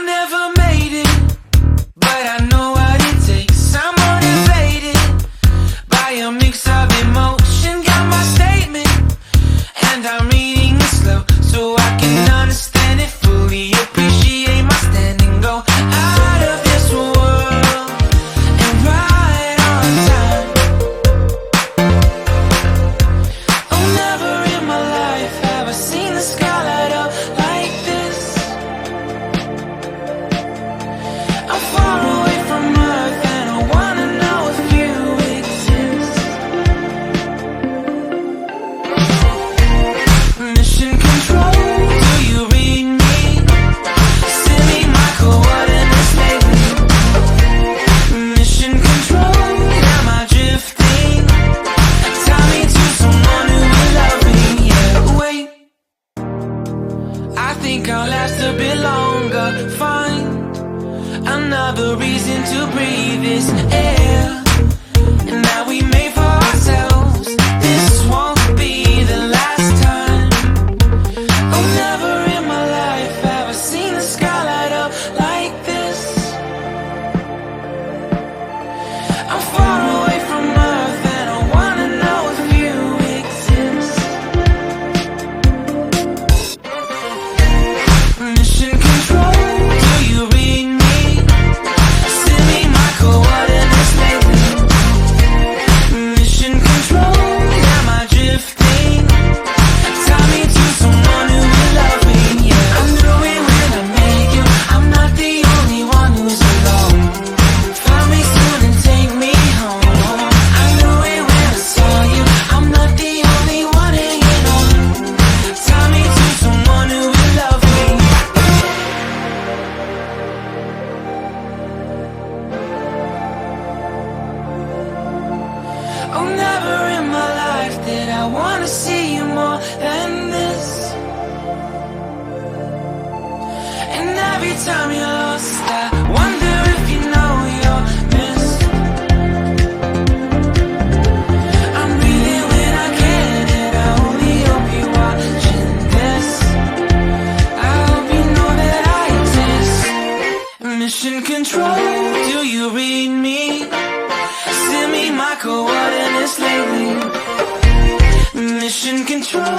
never made it, but I know what it takes. I'm motivated by a mix of emotion. Got my statement, and I'm reading it slow so I can understand it fully. Appreciate my standing, go out of this world and right on time. Oh, never in my life have I seen the sky light up like this. I'm far away from Earth and I wanna know if you exist. Mission control, do you read me? Send me my coordinates lately. Mission control, am I drifting? Tie me to someone who will love me. Yeah, wait, I think I'll last a bit longer. Find another reason to breathe this air, and that we made for ourselves. This won't be the last time. Oh, never in my life have I seen the sky light up like this. I'm far away from Earth and I wanna know if you exist. Mission control, do you read me? Send me my coordinates lately. Mission control, am I drifting? Tie me to someone who will love me. Yeah, I knew it when I met you. I'm not the only one who's alone. Find me soon and take me home. I knew it when I saw you. I'm not the only one hanging on. Tie me to someone who will love me. Oh, never in my life did I wanna see you more than this. And every time you're lost, I wonder if you know you're missed. I'm breathing when I can, and I only hope you're watching this. I hope you know that I exist. Mission control, do you read me? Send me my coordinates lately. Mission control.